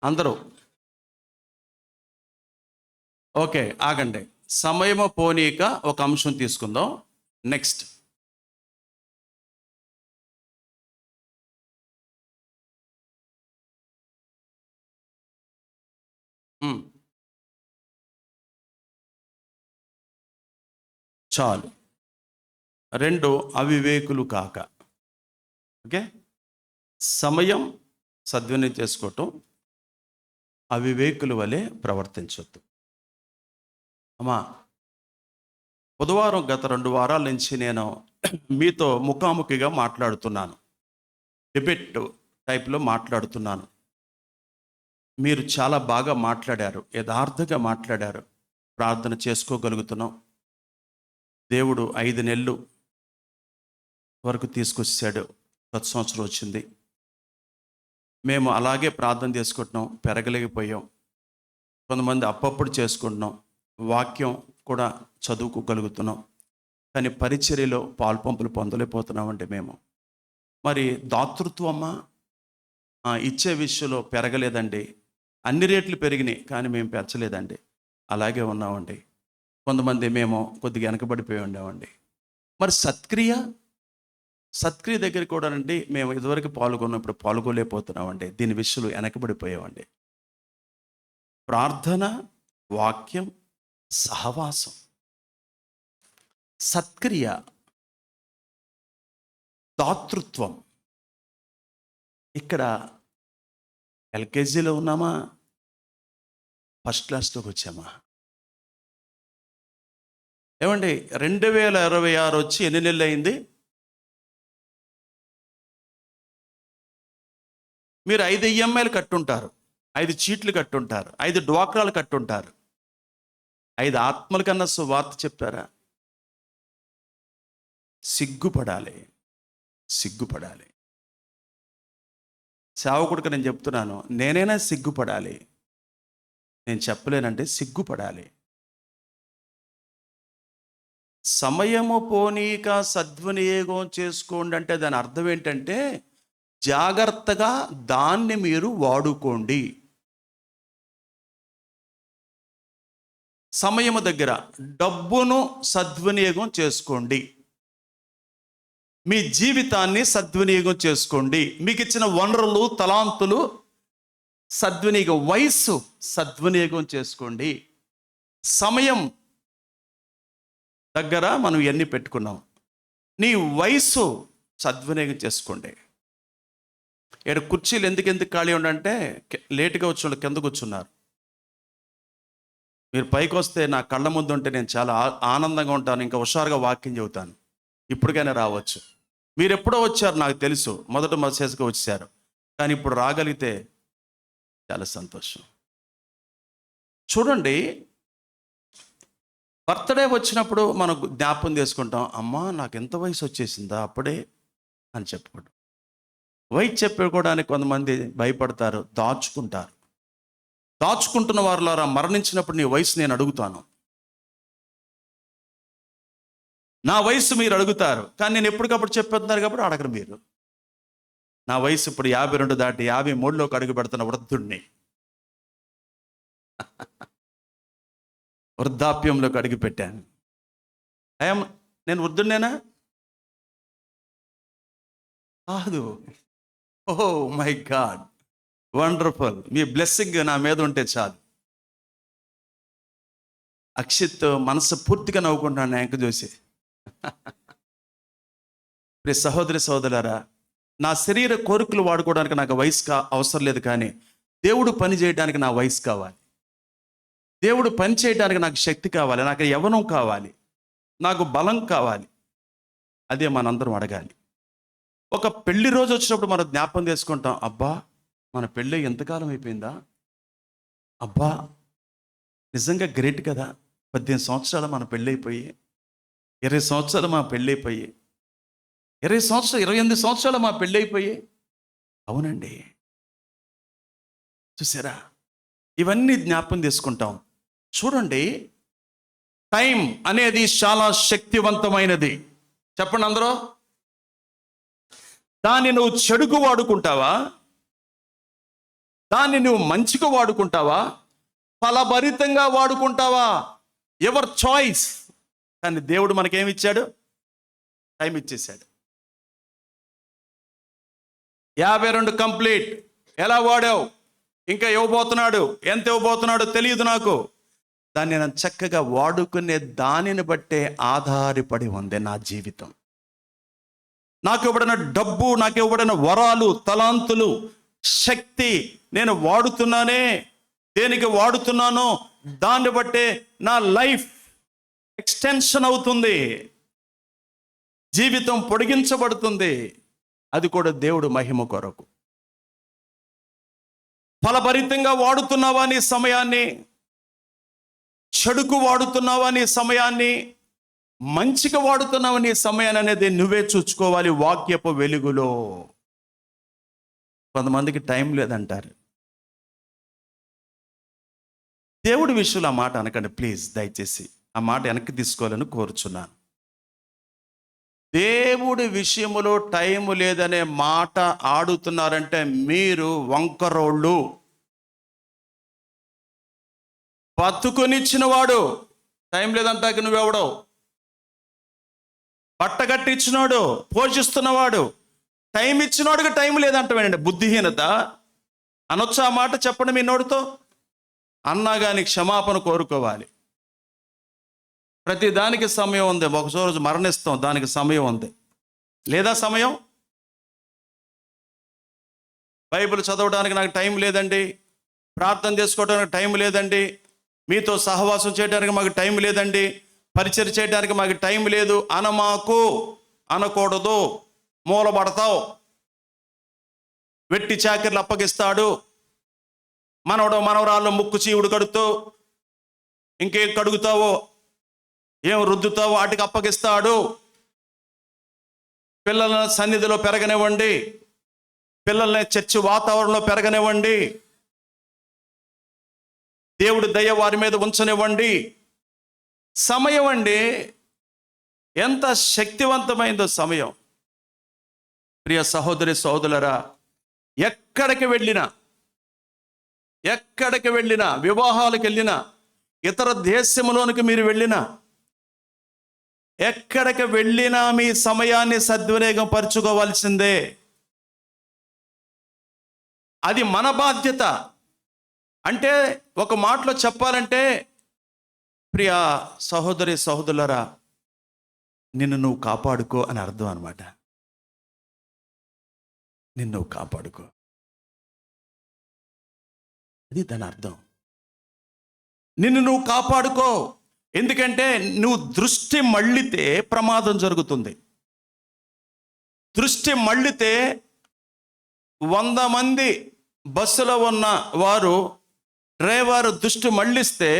అందరూ ఓకే, ఆగండి. సమయము పోనీక ఒక అంశం తీసుకుందాం. నెక్స్ట్ చాలు. 2, అవివేకులు కాక. ఓకే, సమయం సద్వినియోగం చేసుకోవటం, అవివేకుల వలె ప్రవర్తించొద్దు. అమ్మా, బుధవారం గత 2 వారాల నుంచి నేను మీతో ముఖాముఖిగా మాట్లాడుతున్నాను. డిబేట్ టైప్లో మాట్లాడుతున్నాను. మీరు చాలా బాగా మాట్లాడారు, యథార్థంగా మాట్లాడారు. ప్రార్థన చేసుకోగలుగుతున్నాం. దేవుడు 5 నెలలు వరకు తీసుకొచ్చాడు. కొత్త సంవత్సరం వచ్చింది. మేము అలాగే ప్రార్థన చేసుకుంటున్నాం, పెరగలేకపోయాం. కొంతమంది అప్పప్పుడు చేసుకుంటున్నాం, వాక్యం కూడా చదువుకోగలుగుతున్నాం. కానీ పరిచర్యలో పాల్పంపులు పొందలేకపోతున్నామండి మేము. మరి దాతృత్వమా ఇచ్చే విషయంలో పెరగలేదండి. అన్ని రేట్లు పెరిగినాయి కానీ మేము పెంచలేదండి, అలాగే ఉన్నామండి. కొంతమంది మేము కొద్దిగా వెనకబడిపోయి ఉండేవండి. మరి సత్క్రియ దగ్గర కూడా అండి మేము ఇదివరకు పాల్గొన్నప్పుడు పాల్గొలేకపోతున్నామండి. దీని విషయంలో వెనకబడిపోయామండి. ప్రార్థన, వాక్యం, సహవాసం, సత్క్రియ, దాతృత్వం. ఇక్కడ ఎల్కేజీలో ఉన్నామా, ఫస్ట్ క్లాస్లోకి వచ్చామా? ఏమండి, 2026 వచ్చి ఎన్ని నెలలు అయింది? మీరు 5 ఈఎంఐలు కట్టుంటారు, 5 చీట్లు కట్టుంటారు, 5 డ్వాక్రాలు కట్టుంటారు. 5 ఆత్మల కన్నా సువార్త చెప్పారా? సిగ్గుపడాలి. సేవకుడికి నేను చెప్తున్నాను, నేనైనా సిగ్గుపడాలి. నేను చెప్పలేనంటే సిగ్గుపడాలి. సమయము పోనీక సద్వినియోగం చేసుకోండి అంటే దాని అర్థం ఏంటంటే జాగ్రత్తగా దాన్ని మీరు వాడుకోండి. సమయము దగ్గర డబ్బును సద్వినియోగం చేసుకోండి. మీ జీవితాన్ని సద్వినియోగం చేసుకోండి. మీకు ఇచ్చిన వనరులు, తలాంతులు సద్వినియోగం, వయస్సు సద్వినియోగం చేసుకోండి. సమయం దగ్గర మనం ఎన్ని పెట్టుకున్నాం, నీ వయస్సు సద్వినియోగం చేసుకోండి. ఇక్కడ కుర్చీలు ఎందుకు ఖాళీ ఉండంటే లేటుగా వచ్చిన కింద కూర్చున్నారు. మీరు పైకి వస్తే నా కళ్ళ ముందు ఉంటే నేను చాలా ఆనందంగా ఉంటాను, ఇంకా హుషారుగా వాక్యం చెబుతాను. ఇప్పటికైనా రావచ్చు. మీరు ఎప్పుడో వచ్చారు నాకు తెలుసు, మొదట మెసేజ్గా వచ్చారు, కానీ ఇప్పుడు రాగలిగితే చాలా సంతోషం. చూడండి, బర్త్డే వచ్చినప్పుడు మనం జ్ఞాపకం చేసుకుంటాం, అమ్మా నాకు ఎంత వయసు వచ్చేసిందా అప్పుడే అని చెప్పుకుంటాం. వయసు చెప్పుకోవడానికి కొంతమంది భయపడతారు, దాచుకుంటున్న వారులారా మరణించినప్పుడు నీ వయసు నేను అడుగుతాను. నా వయసు మీరు అడుగుతారు, కానీ నేను ఎప్పటికప్పుడు చెప్పేస్తున్నారు కాబట్టి అడగరు మీరు. నా వయసు ఇప్పుడు 52 దాటి 53లోకి అడుగు పెడుతున్న వృద్ధుడిని, వృద్ధాప్యంలోకి అడుగు పెట్టాను. నేను వృద్ధుడినేనా? కాదు. ఓహో my God, wonderful. Me blessing నా మీద ఉంటే చాలు. అక్షిత్ మనసు పూర్తిగా నవ్వుకుంటున్నాను యాంక చూసి. ప్రియ సహోదరి సహోదరులారా, నా శరీర కోరికలు వాడుకోవడానికి నాకు వయసు అవసరం లేదు, కానీ దేవుడు పని చేయడానికి నా వయసు కావాలి. దేవుడు పని చేయడానికి నాకు శక్తి కావాలి, నాకు యవ్వనం కావాలి, నాకు బలం కావాలి. అదే మనందరం అడగాలి. ఒక పెళ్లి రోజు వచ్చినప్పుడు మనం జ్ఞాపకం చేసుకుంటాం, అబ్బా మన పెళ్ళి ఎంతకాలం అయిపోయిందా, అబ్బా నిజంగా గ్రేట్ కదా, 18 సంవత్సరాలు మన పెళ్ళైపోయి, 20 సంవత్సరాలు మా పెళ్ళైపోయి, 28 సంవత్సరాలు మా పెళ్ళైపోయి. అవునండి, చూసారా, ఇవన్నీ జ్ఞాపకం చేసుకుంటాం. చూడండి, టైం అనేది చాలా శక్తివంతమైనది. చెప్పండి అందరూ. దాన్ని నువ్వు చెడుకు వాడుకుంటావా, దాన్ని నువ్వు మంచిగా వాడుకుంటావా, ఫలభరితంగా వాడుకుంటావా? Ever choice. కానీ దేవుడు మనకేమి ఇచ్చాడు? టైం ఇచ్చేశాడు. 52 కంప్లీట్. ఎలా వాడావు? ఇంకా ఇవ్వబోతున్నాడు. ఎంత ఇవ్వబోతున్నాడో తెలియదు నాకు. దాన్ని నేను చక్కగా వాడుకునే దానిని బట్టే ఆధారపడి ఉంది నా జీవితం. నాకు ఇవ్వబడిన డబ్బు, నాకు ఇవ్వబడిన వరాలు, తలాంతులు, శక్తి నేను వాడుతున్నానే. దేనికి వాడుతున్నానో దాన్ని బట్టే నా లైఫ్ ఎక్స్టెన్షన్ అవుతుంది, జీవితం పొడిగించబడుతుంది. అది కూడా దేవుడు మహిమ కొరకు. ఫలభరితంగా వాడుతున్నావా నీ సమయాన్ని? చెడుకు వాడుతున్నావా నీ సమయాన్ని? మంచిగా వాడుతున్నావా నీ సమయాన్ని అనేది నువ్వే చూసుకోవాలి వాక్యపు వెలుగులో. కొంతమందికి టైం లేదంటారు. దేవుడి విషయంలో ఆ మాట అనకండి ప్లీజ్, దయచేసి ఆ మాట వెనక్కి తీసుకోవాలని కోరుచున్నాను. దేవుడి విషయములో టైం లేదనే మాట ఆడుతున్నారంటే మీరు వంకరోళ్ళు. బతుకునిచ్చిన వాడు టైం లేదంటాక నువ్వెవడో? బట్టగట్టిచ్చినాడు, పోషిస్తున్నవాడు టైం ఇచ్చినోడుగా టైం లేదంటావేనండి. బుద్ధిహీనత అనొచ్చా ఆ మాట? చెప్పండి మీ నోటితో. అన్నా కానీ క్షమాపణ కోరుకోవాలి. ప్రతి దానికి సమయం ఉంది. ఒకరోజు మరణిస్తాం, దానికి సమయం ఉంది. లేదా సమయం? బైబిల్ చదవడానికి నాకు టైం లేదండి, ప్రార్థన చేసుకోవడానికి టైం లేదండి, మీతో సహవాసం చేయడానికి మాకు టైం లేదండి, పరిచయం చేయడానికి మాకు టైం లేదు అనమాకు. అనకూడదు. మూలబడతావు. వెట్టి చాకర్లు అప్పగిస్తాడు. మనవరాళ్ళు ముక్కు చీవుడు కడుతూ ఇంకేం కడుగుతావో, ఏం రుద్దుతావో వాటికి అప్పగిస్తాడు. పిల్లల సన్నిధిలో పెరగనివ్వండి, పిల్లల్ని చర్చి వాతావరణంలో పెరగనివ్వండి, దేవుడి దయ వారి మీద ఉంచనివ్వండి. సమయం అండి, ఎంత శక్తివంతమైందో సమయం. ప్రియ సహోదరి సహోదరులారా, ఎక్కడికి వెళ్ళినా, వివాహాలకు వెళ్ళినా, ఇతర దేశంలోనికి మీరు వెళ్ళినా, ఎక్కడికి వెళ్ళినా మీ సమయాన్ని సద్వినియోగం పరుచుకోవాల్సిందే. అది మన బాధ్యత. అంటే ఒక మాటలో చెప్పాలంటే, ప్రియ సహోదరి సహోదరులారా, నిన్ను నువ్వు కాపాడుకో అని అర్థం అన్నమాట. నిన్ను నువ్వు కాపాడుకో, అది దాని అర్థం. నిన్ను నువ్వు కాపాడుకో. ఎందుకంటే నువ్వు దృష్టి మళ్ళితే ప్రమాదం జరుగుతుంది. దృష్టి మళ్ళితే 100 మంది బస్సులో ఉన్న వారు డ్రైవర్ దృష్టి మళ్ళిస్తే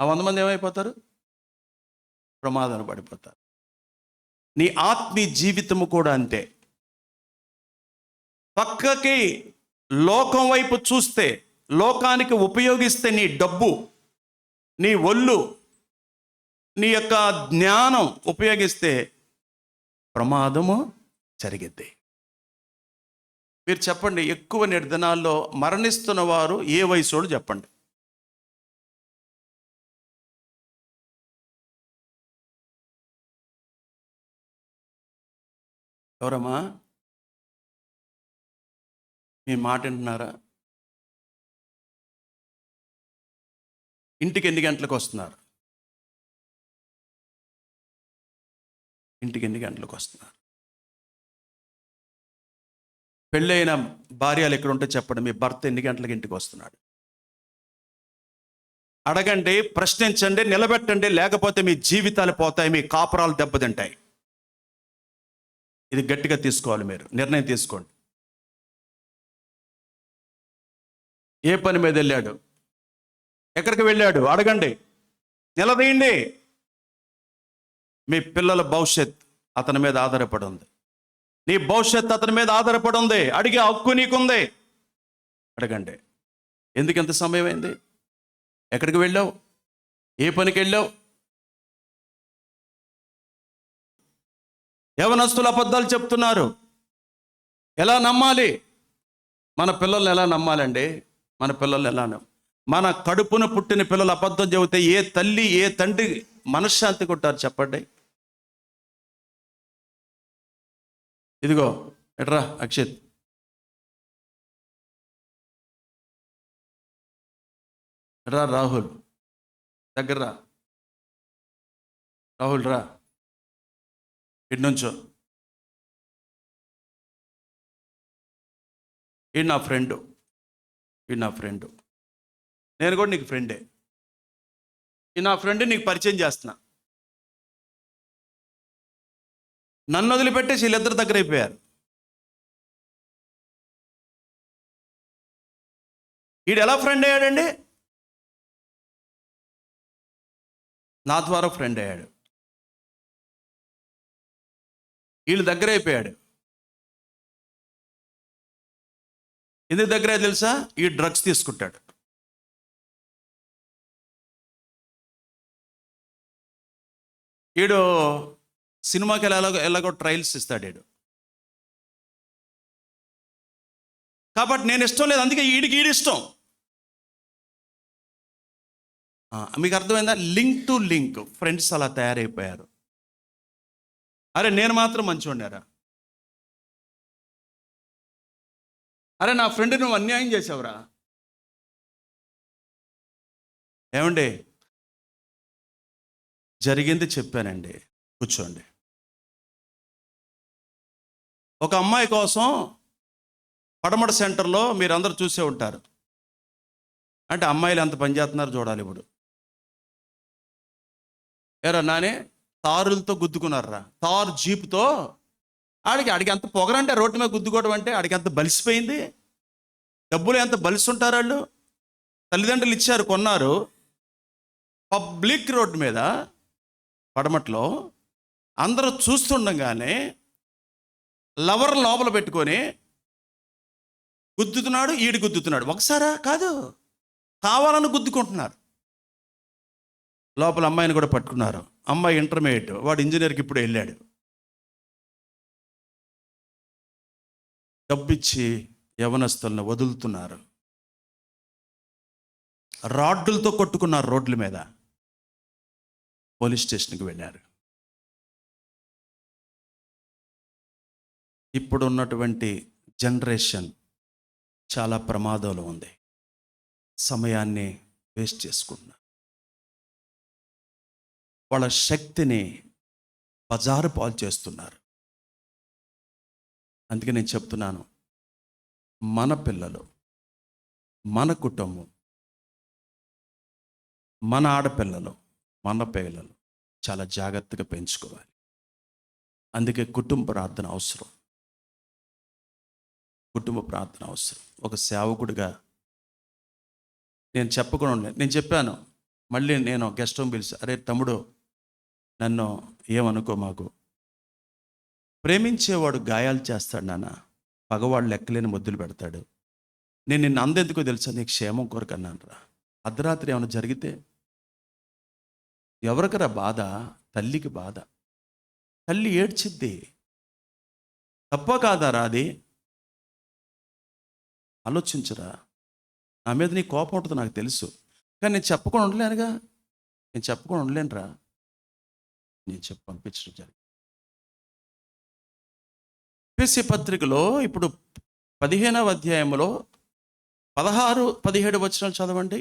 ఆ 100 మంది ఏమైపోతారు? ప్రమాదాన్ని పడిపోతారు. నీ ఆత్మీయ జీవితము కూడా అంతే. పక్కకి లోకం వైపు చూస్తే, లోకానికి ఉపయోగిస్తే నీ డబ్బు, నీ ఒళ్ళు, నీ యొక్క జ్ఞానం ఉపయోగిస్తే ప్రమాదము జరిగిద్ది. మీరు చెప్పండి, ఎక్కువ నిర్దినాల్లో మరణిస్తున్న వారు ఏ వయసోడు చెప్పండి? ఎవరమ్మా? మీ మాట వింటున్నారా? ఇంటికి ఎన్ని గంటలకు వస్తున్నారు? ఇంటికి ఎన్ని గంటలకు వస్తున్నారు? పెళ్ళైన భార్యలు ఎక్కడ ఉంటే చెప్పండి, మీ భర్త ఎన్ని గంటలకు ఇంటికి వస్తున్నాడు? అడగండి, ప్రశ్నించండి, నిలబెట్టండి. లేకపోతే మీ జీవితాలు పోతాయి, మీ కాపురాలు దెబ్బతింటాయి. ఇది గట్టిగా తీసుకోవాలి. మీరు నిర్ణయం తీసుకోండి. ఏ పని మీద వెళ్ళాడు? ఎక్కడికి వెళ్ళాడు? అడగండి, నిలదీయండి. మీ పిల్లల భవిష్యత్ అతని మీద ఆధారపడి ఉంది. నీ భవిష్యత్ అతని మీద ఆధారపడి ఉంది. అడిగే హక్కు నీకుంది. అడగండి. ఎందుకు ఎంత సమయం అయింది? ఎక్కడికి వెళ్ళావు? ఏ పనికి వెళ్ళావు? యవనస్తులు అబద్ధాలు చెప్తున్నారు. ఎలా నమ్మాలి? మన పిల్లల్ని ఎలా నమ్మాలండి? మన పిల్లల్ని ఎలా మన కడుపున పుట్టిన పిల్లలు అబద్ధం చెబితే ఏ తల్లి ఏ తండ్రి మనశ్శాంతి కొట్టారు చెప్పండి? ఇదిగో ఎట్రా అక్షిత్, రా రాహుల్, దగ్గర రా రాహుల్, రా ఇటు నుంచో. ఈ నా ఫ్రెండు, నేను కూడా నీకు ఫ్రెండే. ఈ నా ఫ్రెండ్ నీకు పరిచయం చేస్తున్నా. నన్ను వదిలిపెట్టేసి వీళ్ళిద్దరు దగ్గర అయిపోయారు. వీడు ఎలా ఫ్రెండ్ అయ్యాడండి? నా ద్వారా ఫ్రెండ్ అయ్యాడు. వీళ్ళు దగ్గర అయిపోయాడు. ఎందుకు దగ్గర తెలుసా? ఈ డ్రగ్స్ తీసుకుంటాడు. వీడు సినిమాకి ఎలాగో ట్రయల్స్ ఇస్తాడు వీడు. కాబట్టి నేను ఇష్టం లేదు, అందుకే ఈడికి ఇష్టం. మీకు అర్థమైందా? లింక్ టు లింక్ ఫ్రెండ్స్ అలా తయారైపోయారు. అరే నేను మాత్రం మంచివాడినారా? అరే నా ఫ్రెండ్ నువ్వు అన్యాయం చేసావురా. ఏమండి, జరిగింది చెప్పానండి, కూర్చోండి. ఒక అమ్మాయి కోసం పడమట సెంటర్లో మీరందరూ చూసే ఉంటారు. అంటే అమ్మాయిలు ఎంత పనిచేస్తున్నారు చూడాలి. ఇప్పుడు ఏరా నానే తారులతో గుద్దుకున్నారా, తారు జీపుతో. ఆడికి ఎంత పొగరంటే రోడ్డు మీద గుద్దుకోవడం అంటే ఆడికి ఎంత బలిసిపోయింది. డబ్బులు ఎంత బలిసి ఉంటారు వాళ్ళు. తల్లిదండ్రులు ఇచ్చారు, కొన్నారు. పబ్లిక్ రోడ్డు మీద పడమట్లో అందరూ చూస్తుండగానే లవర్ లోపల పెట్టుకొని గుద్దుతున్నాడు, ఈడు గుద్దుతున్నాడు. ఒకసారా కాదు, కావాలని గుద్దుకుంటున్నారు. లోపల అమ్మాయిని కూడా పట్టుకున్నారు. అమ్మాయి ఇంటర్మీడియట్, వాడు ఇంజనీర్కి ఇప్పుడు వెళ్ళాడు. డబ్బిచ్చి యవనస్తులను వదులుతున్నారు. రాడ్డులతో కొట్టుకున్నారు రోడ్ల మీద. పోలీస్ స్టేషన్కి వెళ్ళారు. ఇప్పుడు ఉన్నటువంటి జనరేషన్ చాలా ప్రమాదంలో ఉంది. సమయాన్ని వేస్ట్ చేసుకుంటున్నారు. వాళ్ళ శక్తిని బజారు పాలు చేస్తున్నారు. అందుకే నేను చెప్తున్నాను, మన పిల్లలు, మన కుటుంబం, మన ఆడపిల్లలు, మన పిల్లలు చాలా జాగ్రత్తగా పెంచుకోవాలి. అందుకే కుటుంబ ప్రార్థన అవసరం. కుటుంబ ప్రార్థన అవసరం. ఒక సేవకుడిగా నేను చెప్పకుండా నేను చెప్పాను. మళ్ళీ నేను గెస్ట్ హోమ్ పిలిచి, అరే తమ్ముడు నన్ను ఏమనుకో, మాకు ప్రేమించేవాడు గాయాలు చేస్తాడు నాన్న, పగవాడు లెక్కలేని ముద్దులు పెడతాడు. నేను నిన్ను అందెందుకో తెలుసా, నీకు క్షేమం కోరిక అన్నాను రా. అర్ధరాత్రి ఏమైనా జరిగితే ఎవరికరా బాధ? తల్లికి బాధ. తల్లి ఏడ్చిద్ది. తప్ప కాదారా అది? ఆలోచించరా. నా మీద నీ కోపం ఉంటుంది నాకు తెలుసు, కానీ నేను చెప్పకుండా ఉండలేనుగా. నేను చెప్పకుండా ఉండలేనురా. నేను చెప్పి పంపించడం జరిగింది. ఎఫెసీ పత్రికలో ఇప్పుడు 15వ అధ్యాయంలో 16, 17 వచనాలు చదవండి.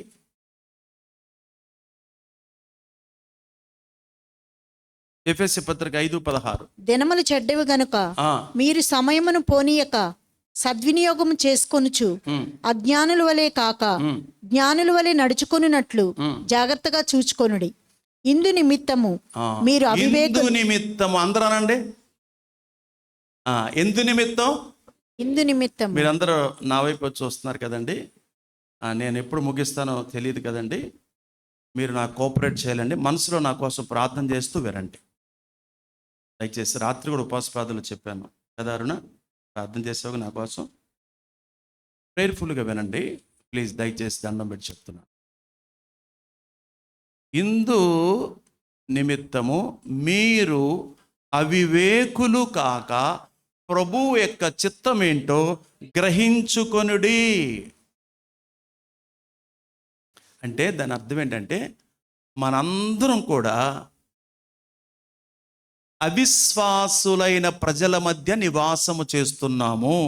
ఎఫెసీ పత్రిక 5:16. దినములు చెడ్డవి గనుక మీరు సమయమును పోనీయక సద్వినియోగం చేసుకొనుచు అజ్ఞానుల వలె కాక జ్ఞానుల వలె నడుచుకొనున్నట్లు జాగ్రత్తగా చూచుకొనుడి. ఇందు నిమిత్తము మీరు అవివేకులు. నిమిత్తము అందరూ అనండి. ఎందు నిమిత్తం? ఇందు నిమిత్తం. మీరందరూ నా వైపు చూస్తున్నారు కదండి. నేను ఎప్పుడు ముగిస్తానో తెలియదు కదండి. మీరు నాకు కోఆపరేట్ చేయాలండి. మనసులో నా కోసం ప్రార్థన చేస్తూ వినండి దయచేసి. రాత్రి కూడా ఉపవాస ప్రార్థనలు చెప్పాను కదా అరుణ, ప్రార్థన చేసావు నా కోసం. ప్రేయర్ఫుల్గా వినండి ప్లీజ్, దయచేసి దండం పెట్టి చెప్తున్నాను. ఇందు నిమిత్తము మీరు అవివేకులు కాక ప్రభువు యొక్క చిత్తం ఏంటో గ్రహించుకొనుడి. అంటే దాని అర్థం ఏంటంటే మనందరం కూడా అవిశ్వాసులైన ప్రజల మధ్య నివాసము చేస్తున్నాము.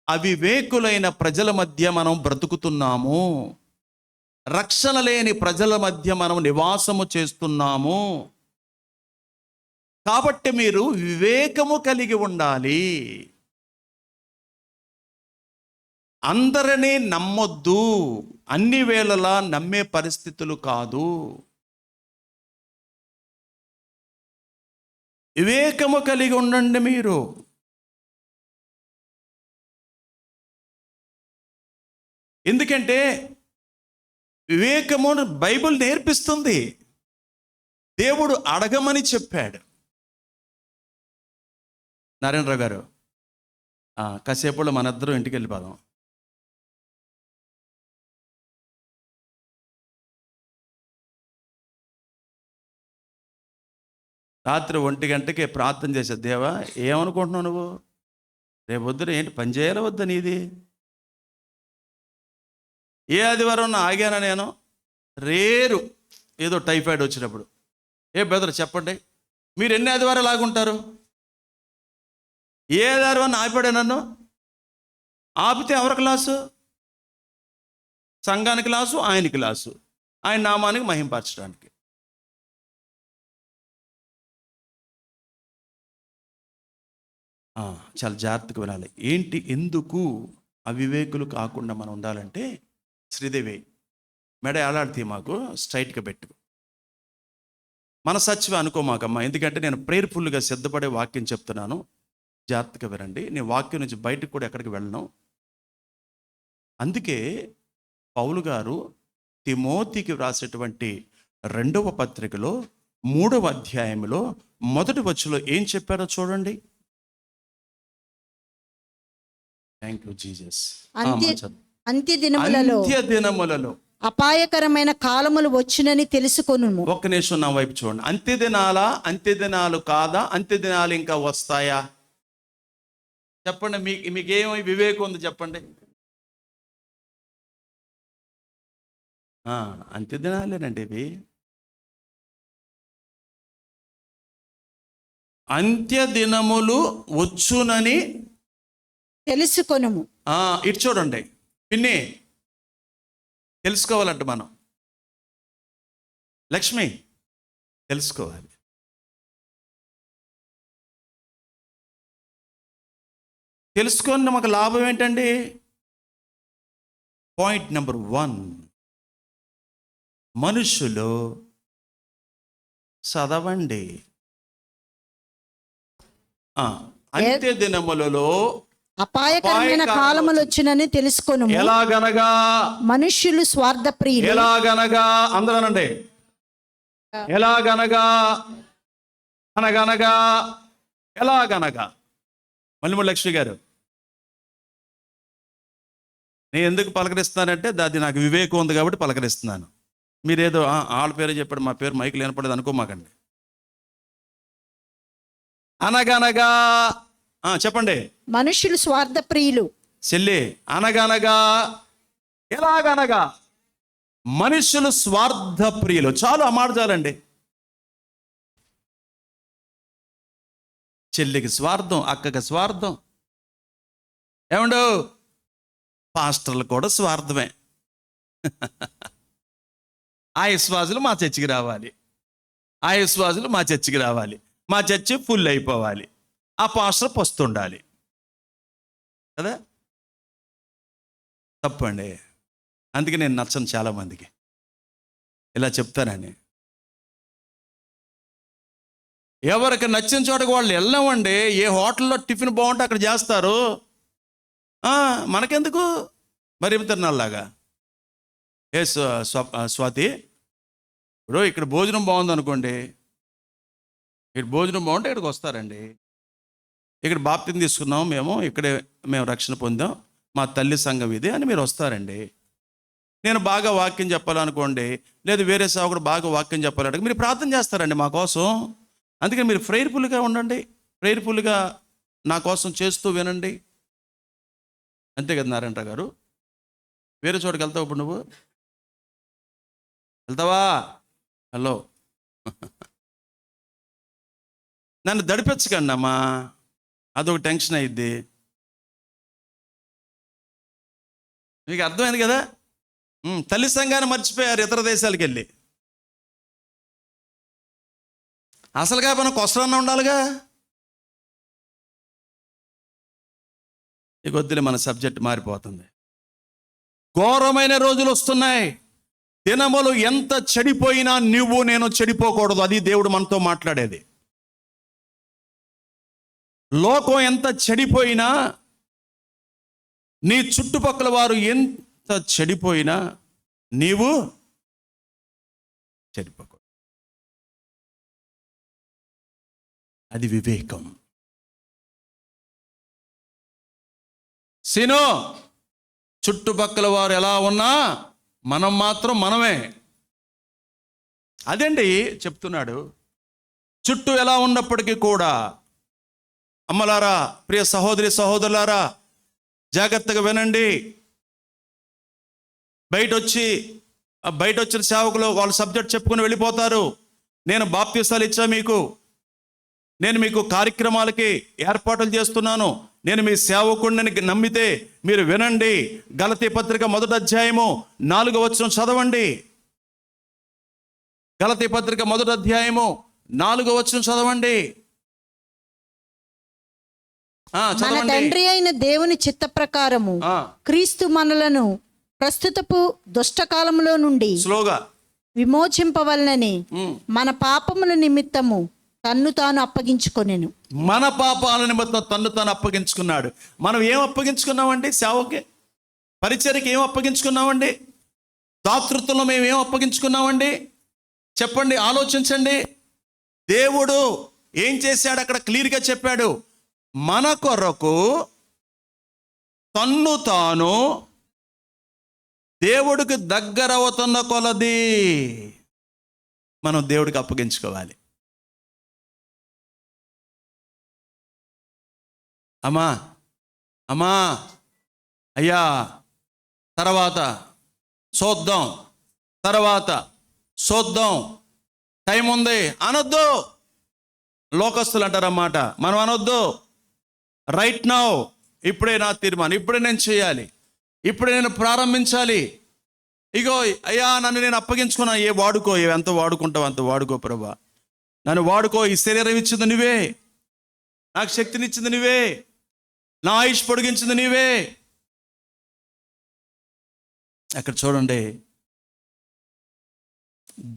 అవివేకులైన ప్రజల మధ్య మనం బ్రతుకుతున్నాము. రక్షణ లేని ప్రజల మధ్య మనం నివాసము చేస్తున్నాము. కాబట్టి మీరు వివేకము కలిగి ఉండాలి. అందరినీ నమ్మొద్దు. అన్ని వేళలా నమ్మే పరిస్థితులు కాదు. వివేకము కలిగి ఉండండి మీరు. ఎందుకంటే వివేకము బైబిల్ నేర్పిస్తుంది. దేవుడు అడగమని చెప్పాడు. నారాయణరావు గారు, కాసేపులో మనిద్దరం ఇంటికి వెళ్ళిపోదాం. రాత్రి 1 గంటకి ప్రార్థన చేసే, దేవా ఏమనుకుంటున్నావు నువ్వు? రేపు వద్దు ఏంటి పని చేయాలి వద్దా నీది? ఏ ఆదివారం ఆగానా నేను? రేరు ఏదో టైఫాయిడ్ వచ్చినప్పుడు. ఏ బ్రదర్ చెప్పండి, మీరు ఎన్ని ఆదివారాలు ఆగుంటారు? ఏ ఆదివారం ఆపాడే నన్ను? ఆపితే ఎవరికి లాసు? సంఘానికి లాసు, ఆయనకి లాసు, ఆయన నామానికి మహింపరచడానికి. చాలా జాగ్రత్తగా వినాలి. ఏంటి, ఎందుకు అవివేకులు కాకుండా మనం ఉండాలంటే, శ్రీదేవి మెడ ఏలాడితే మాకు స్ట్రైట్గా పెట్టు. మన సత్యమే అనుకోమాకమ్మా, ఎందుకంటే నేను ప్రేయర్ఫుల్గా సిద్ధపడే వాక్యం చెప్తున్నాను. జాగ్రత్తగా వినండి. నేను వాక్యం నుంచి బయటకు కూడా ఎక్కడికి వెళ్ళను. అందుకే పౌలు గారు తిమోతికి వ్రాసేటువంటి 2వ పత్రికలో 3వ అధ్యాయంలో 1వ వచనంలో ఏం చెప్పారో చూడండి. Thank you Jesus. అంత్యదినములలో అపాయకరమైన కాలములు వచ్చునని తెలుసుకొనుము. ఒక్క నిమిషం నా వైపు చూడండి. అంత్యదినాలు కాదా? అంత్యదినాలు ఇంకా వస్తాయా? చెప్పండి. మీకేమో వివేకం ఉంది చెప్పండి. అంత్యదినాలేనండి ఇవి. అంత్యదినములు వచ్చునని తెలుసుకొనుము. ఇటు చూడండి పిన్ని, తెలుసుకోవాలంట మనం. లక్ష్మి, తెలుసుకోవాలి. తెలుసుకొని మాకు లాభం ఏంటండి? పాయింట్ నెంబర్ 1, మనుషులు చదవండి. అంత్య దినములలో అపాయకరమైన కాలములు వచ్చునని తెలుసుకొనుము. ఎలాగనగా మనుష్యులు స్వార్థ ప్రియులు. ఎలాగనగా అందరూ అనండి. ఎలాగనగా అనగనగా ఎలాగనగా. మళ్ళీ లక్ష్మి గారు, నేను ఎందుకు పలకరిస్తానంటే అది నాకు వివేకం ఉంది కాబట్టి పలకరిస్తున్నాను. మీరేదో వాళ్ళ పేరు చెప్పాడు, మా పేరు మైకులు వినపడేది అనుకోమాకండి. అనగనగా చెప్పండి. మనుషులు స్వార్థ ప్రియులు. చెల్లి, అనగనగా ఎలాగనగా మనుషులు స్వార్థ ప్రియులు. చాలు అమార్జాలండి. చెల్లికి స్వార్థం, అక్కకి స్వార్థం. ఏమండు, పాస్టర్లు కూడా స్వార్థమే. ఆ విశ్వాసులు మా చర్చికి రావాలి, ఆ విశ్వాసులు మా చర్చికి రావాలి, మా చర్చి ఫుల్ అయిపోవాలి, ఆ పాస్టర్ పస్తుండాలి కదా. తప్పండి. అందుకే నేను నచ్చను చాలామందికి, ఇలా చెప్తానని. ఎవరికి నచ్చిన చోటకు వాళ్ళు వెళ్ళామండి. ఏ హోటల్లో టిఫిన్ బాగుంటే అక్కడ చేస్తారు. మనకెందుకు మరి తిరణాల్లాగా. స్వాతి, ఇప్పుడు ఇక్కడ భోజనం బాగుంది అనుకోండి, ఇక్కడ భోజనం బాగుంటే ఇక్కడికి వస్తారండి. ఇక్కడ బాప్తిని తీసుకున్నాం ఇక్కడే మేము రక్షణ పొందాం, మా తల్లి సంఘం ఇది అని మీరు వస్తారండి. నేను బాగా వాక్యం చెప్పాలనుకోండి, లేదు వేరే సేవకుడు బాగా వాక్యం చెప్పాలంటే మీరు ప్రార్థన చేస్తారండి మా కోసం. అందుకని మీరు ప్రేయర్ఫుల్గా ఉండండి, ప్రేయర్ఫుల్గా నా కోసం చేస్తూ వినండి. అంతే కదా నారాయణరావు గారు? వేరే చోటుకి వెళ్తావు ఇప్పుడు నువ్వు? వెళ్తావా? హలో, నన్ను దడిపించకండి అమ్మా, అదొక టెన్షన్ అయ్యిద్ది. మీకు అర్థమైంది కదా? తల్లి సంఘాన్ని మర్చిపోయారు ఇతర దేశాలకు వెళ్ళి. అసలుగా మనం కొసరన్నా ఉండాలిగా. ఈ కొద్దిగా మన సబ్జెక్ట్ మారిపోతుంది. ఘోరమైన రోజులు వస్తున్నాయి. దినములు ఎంత చెడిపోయినా నువ్వు నేను చెడిపోకూడదు. అది దేవుడు మనతో మాట్లాడేది. లోకం ఎంత చెడిపోయినా, నీ చుట్టుపక్కల వారు ఎంత చెడిపోయినా నీవు చెడిపోకూడదు. అది వివేకం. సీను, చుట్టుపక్కల వారు ఎలా ఉన్నా మనం మాత్రం మనమే. అదండి చెప్తున్నాడు. చుట్టూ ఎలా ఉన్నప్పటికీ కూడా, అమ్మలారా, ప్రియ సహోదరి సహోదరులారా, జాగ్రత్తగా వినండి. బయట వచ్చిన సేవకులు వాళ్ళ సబ్జెక్ట్ చెప్పుకొని వెళ్ళిపోతారు. నేను బాప్తీసాలు ఇచ్చా మీకు, నేను మీకు కార్యక్రమాలకి ఏర్పాట్లు చేస్తున్నాను, నేను మీ సేవకుడిని నమ్మితే మీరు వినండి. గలతీ పత్రిక 1వ అధ్యాయము 4వ వచనం చదవండి. గలతీ పత్రిక 1వ అధ్యాయము 4వ వచనం చదవండి. మన తండ్రి అయిన దేవుని చిత్త ప్రకారము క్రీస్తు మనలను ప్రస్తుతపు దుష్టకాలంలో నుండి స్లోగా విమోచింపవలనని మన పాపముల నిమిత్తము తన్ను తాను అప్పగించుకొనెను. మన పాపాల నిమిత్తం తన్ను తాను అప్పగించుకున్నాడు. మనం ఏం అప్పగించుకున్నామండి? సేవకి, పరిచర్యకి ఏం అప్పగించుకున్నామండి? దాతృత్వంలో మేము ఏం అప్పగించుకున్నామండి? చెప్పండి, ఆలోచించండి. దేవుడు ఏం చేశాడు అక్కడ క్లియర్గా చెప్పాడు. మన కొరకు తన్ను తాను దేవుడికి దగ్గర అవుతున్న కొలది మనం దేవుడికి అప్పగించుకోవాలి. అమ్మా అయ్యా, తర్వాత చూద్దాం, టైం ఉంది అనొద్దు. లోకస్తులు అంటారన్నమాట. మనం అనొద్దు. రైట్ నౌ, ఇప్పుడే నా తీర్మానం, ఇప్పుడే నేను చేయాలి, ఇప్పుడే నేను ప్రారంభించాలి. ఇగో అయ్యా, నన్ను నేను అప్పగించుకున్నాను. ఎంత వాడుకుంటావు అంత వాడుకో ప్రభా, నన్ను వాడుకో. ఈ శరీరం ఇచ్చింది నువ్వే, నాకు శక్తినిచ్చింది నువ్వే, నా ఆయుష్ పొడిగించింది నీవే. అక్కడ చూడండి,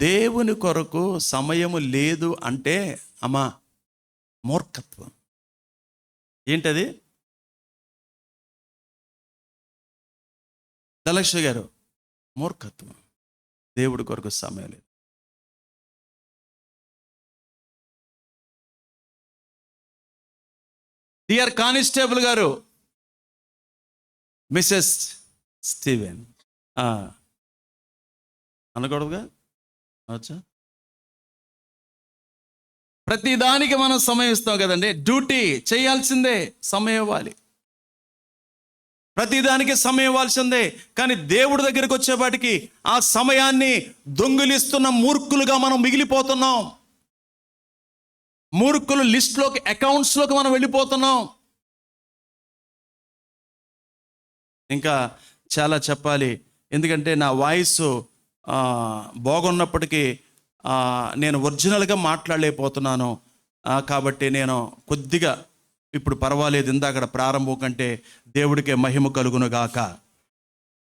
దేవుని కొరకు సమయము లేదు అంటే అమ్మా మూర్ఖత్వం. ఏంటది? ధనలక్ష్మి గారు, మూర్ఖత్వం. దేవుడి కొరకు సమయం లేదు. డియర్ కానిస్టేబుల్ గారు, మిసెస్ స్టీవెన్ అనకూడదుగా, వచ్చా? ప్రతి దానికి మనం సమయం ఇస్తాం కదండి. డ్యూటీ చేయాల్సిందే, సమయం ఇవ్వాలి. ప్రతిదానికి సమయం ఇవ్వాల్సిందే. కానీ దేవుడి దగ్గరికి వచ్చేపాటికి ఆ సమయాన్ని దొంగిలిస్తున్న మూర్ఖులుగా మనం మిగిలిపోతున్నాం. మూర్ఖులు లిస్ట్లోకి, అకౌంట్స్లోకి మనం వెళ్ళిపోతున్నాం. ఇంకా చాలా చెప్పాలి, ఎందుకంటే నా వాయిస్ బాగున్నప్పటికీ నేను ఒరిజినల్గా మాట్లాడలేకపోతున్నాను. కాబట్టి నేను కొద్దిగా ఇప్పుడు పర్వాలేదు. ఇందాక ప్రారంభం కంటే దేవుడికే మహిమ కలుగును గాక.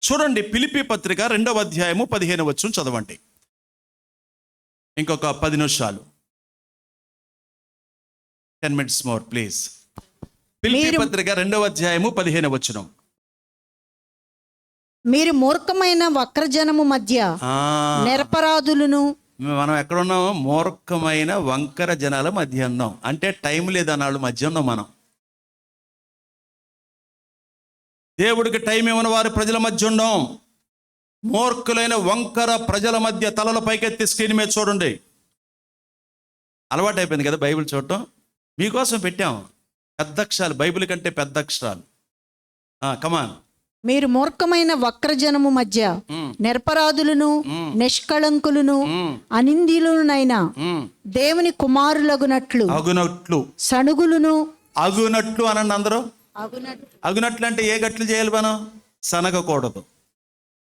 చూడండి, ఫిలిప్పీ పత్రిక 2వ అధ్యాయము 15వ వచనం చదవండి. ఇంకొక 10 నిమిషాలు, 10 minutes more ప్లీజ్. ఫిలిప్పీ పత్రిక 2వ అధ్యాయము 15వ వచనం. మీరు మూర్ఖమైన వక్రజనము మధ్య నిరపరాధులను. మనం ఎక్కడున్నాము? మూర్ఖమైన వంకర జనాల మధ్య ఉన్నాం. అంటే టైం లేదన్నాళ్ళు మధ్య ఉన్నాం మనం. దేవుడికి టైం ఇవ్వని వారి ప్రజల మధ్య ఉన్నాం. మూర్ఖులైన వంకర ప్రజల మధ్య. తలల పైకెత్తి స్క్రీన్ మీద చూడండి. అలవాటు అయిపోయింది కదా బైబిల్ చూడటం. మీకోసం పెట్టాం. పెద్ద అక్షరాలు, బైబిల్ కంటే పెద్ద అక్షరాలు. కమాన్. మీరు మూర్ఖమైన వక్రజనము మధ్య నిరపరాధులను, నిష్కళంకులను, అనింద్యులనైన దేవుని కుమారులగునట్లు సణుగులను. అగునట్లు అనండి అందరూ. అగునట్లు అంటే ఏ గట్లు చేయాలి మనం? సనగకూడదు.